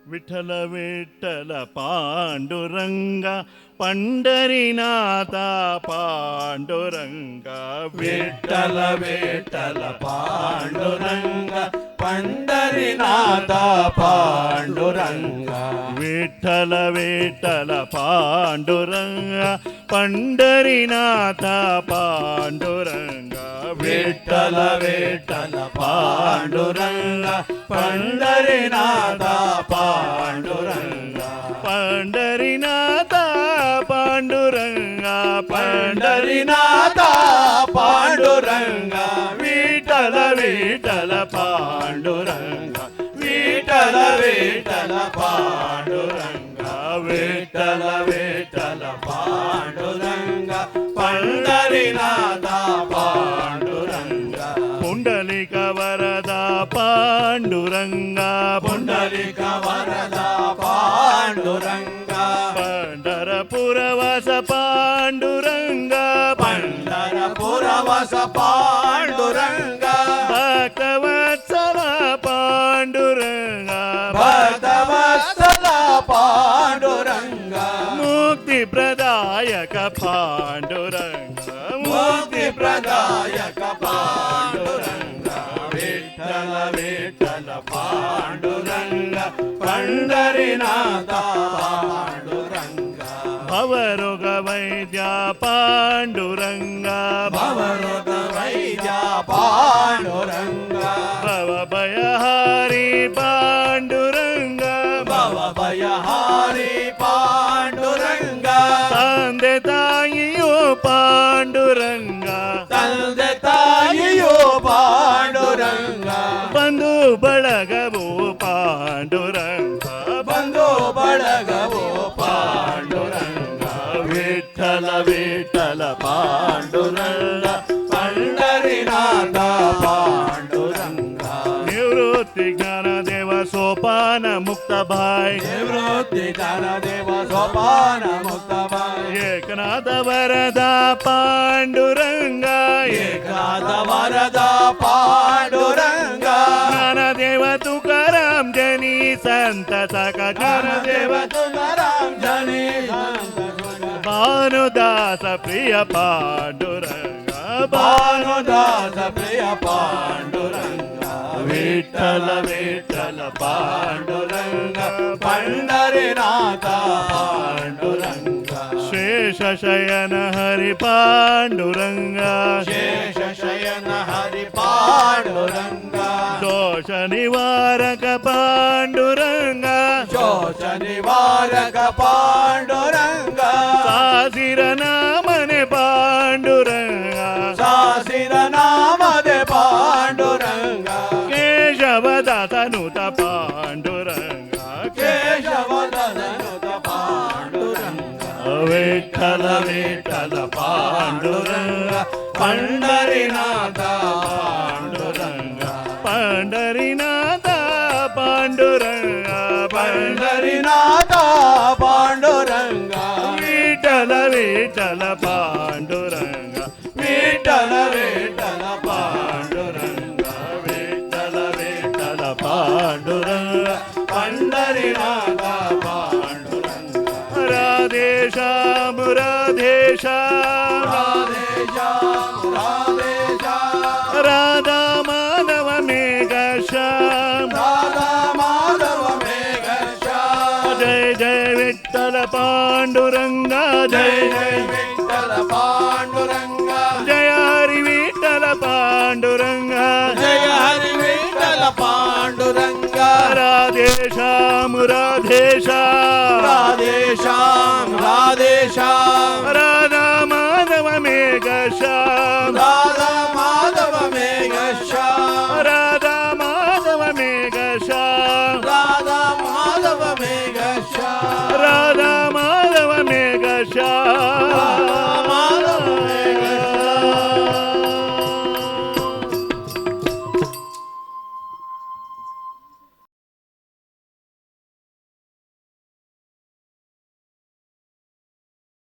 ವಿಠಲ ವಿಠಲ ಪಾಂಡುರಂಗ ಪಂಡರಿನಾಥ ಪಾಂಡುರಂಗ ವಿಠಲ ವಿಠಲ ಪಾಂಡುರಂಗ ಪಂಡರಿನಾಥ ಪಾಂಡುರಂಗ ವಿಠಲ ವಿಠಲ ಪಾಂಡುರಂಗ ಪಂಡರಿನಾಥ ಪಾಂಡುರಂಗ ವಿಠಲ ವಿಠಲ ಪಾಂಡುರಂಗ ಪಂಡರಿನಾಥ ಪಾಂಡುರಂಗ ಪಂಡರಿನಾಥ ಪಾಂಡುರಂಗ ಪಂಡರಿನಾಥ ಪಾಂಡುರಂಗ ವಿಠಲ ವಿಠಲ ಪಾಂಡುರಂಗ ವಿಠಲ ವಿಠಲ ಪಾಂಡುರಂಗ ವಿಠಲ ವಿಠಲ ಪಾಂಡುರಂಗ ಪಂಡರಿನಾಥ ಪಾಂಡುರಂಗ ಪುಂಡಲಿಕ ವರದ ಪಾಂಡುರಂಗ ಪುಂಡಲಿಕ ವರದ ಪಾಂಡುರಂಗ ಪಂಡರಪುರವಾಸ ಪಾಂಡುರಂಗ ಪಂಡರಪುರವಾಸ ಪಾಂಡುರಂಗ ಭಕ್ತವತ್ಸಲ ಪಾಂಡುರಂಗ ಭಕ್ತವತ್ಸಲ ಪಾಂಡುರಂಗ ಮುಕ್ತಿ ಪ್ರದಾಯಕ ಪಾಂಡುರಂಗ ಮುಕ್ತಿ ಪ್ರದಾಯಕ ಪಾಂಡುರಂಗ ವಿಠಲ ವಿಠಲ ಪಾಂಡುರಂಗ ಪಂಡರಿನಾಥ ಪಾಂಡುರಂಗ ಭವರೋಗ ವೈದ್ಯ ಪಾಂಡುರಂಗ ಭವರೋಗ ವೈದ್ಯ ಪಾಂಡುರಂಗ ಭವಭಯಹಾರಿ ಪಾಂಡುರಂಗ ಭವಭಯಹಾರಿ ಪಾಂಡುರಂಗ ತಂದೆ ತಾಯಿಯೋ ಪಾಂಡುರಂಗ ತಂದೆ ತಾಯಿಯೋ ಪಾಂಡುರಂಗ ಬಂಧು ಬಳಗವು ಪಾಂಡುರಂಗ ಬಂಧು ಬಳಗವೋ ಪಾಂಡುರಂಗ ವಿಠಲ ವಿಠಲ ಪಾಂಡುರಂಗ ಪಂಡರಿನಾಥ ಪಾಂಡುರಂಗ ನಿವೃತ್ತಿ ಜ್ಞಾನ ದೇವ ಸೋಪಾನ ಮುಕ್ತ ಭಾಯ್ ನಿವೃತ್ತಿ ಜ್ಞಾನ ದೇವ ಸೋಪಾನ ಮುಕ್ತ ಭಾಯ್ ಏಕನಾಥ ವರದ ಪಾಂಡುರಂಗ ಏಕನಾಥ ವರದ ಪಾಂಡುರಂಗ ಜ್ಞಾನ ದೇವ ತುಕಾರಾಮ್ ಜನಿ ಸಂತ ಸಕ ಜ್ಞಾನ ದೇವ ತುಕಾರಾಮ್ ಜನಿ ಭಾನುದಾಸ ಪ್ರಿಯ ಪಾಂಡುರಂಗ ಭಾನುದಾಸ ಪ್ರಿಯ ಪಾಂಡುರಂಗ ವಿಠಲ ವಿಠಲ ಪಾಂಡುರಂಗ ಪಂಡರಿನಾಥ ಪಾಂಡುರಂಗ ಶೇಷ ಶಯನ ಹರಿ ಪಾಂಡುರಂಗ ಶೇಷ ಶಯನ ಹರಿ ಪಾಂಡುರಂಗ ದೋಷ ನಿವಾರಕ ಪಾಂಡುರಂಗ ಶೋಷ ನಿವಾರಕ ಪಾಂಡುರಂಗ ಸಾಸಿರ ನಾಮನೆ ಪಾಂಡುರಂಗ ಸಾಸಿರ ನಾಮದೆ ಪಾಂಡುರಂಗ ಕೇಶವದಾಸನುತ ಪಾಂಡುರಂಗ ಕೇಶವದನುತ ಪಾಂಡುರಂಗ ವಿಠಲ ವಿಠಲ ಪಾಂಡುರಂಗ ಪಂಡರಿನಾಥ ಪಾಂಡುರಂಗ ಪಂಡರಿನಾಥ ಪಾಂಡುರಂಗ ಪಂಡರಿನಾಥ ಪಾಂಡುರಂಗ ವಿಠಲ ವಿಠಲ ಪಾಂಡುರಂಗ ವಿಠಲ ವಿಠಲ ಪಾಂಡುರಂಗ ವಿಠಲ ವಿಠಲ ಪಾಂಡುರಂಗ ಪಂಡರಿನಾಥ ಪಾಂಡುರಂಗ ರಾಧೇಶ ಮುರಾಧೇಶ ರಾಧೇಶ ರಾಧೇಶ ರಾಧಾ ಮಾಧವ ಮೇಘ ಶ್ಯಾಮ ರಾಧಾ ಮಾಧವ ಮೇಘ ಜಯ ಜಯ ವಿಠಲ ಪಾಂಡುರಂಗ ಜಯ ಜಯ ವಿಠಲ ಪಾಂಡುರಂಗ ಜಯ ಹರಿ ವಿಠಲ ಪಾಂಡುರಂಗ ಜಯ ಹರಿ ವಿಠಲ ಪಾಂಡುರಂಗ ರಾಧೇಶ ಮುರಾಧೇಶ ರಾಧೇಶ ರಾಧೇಶ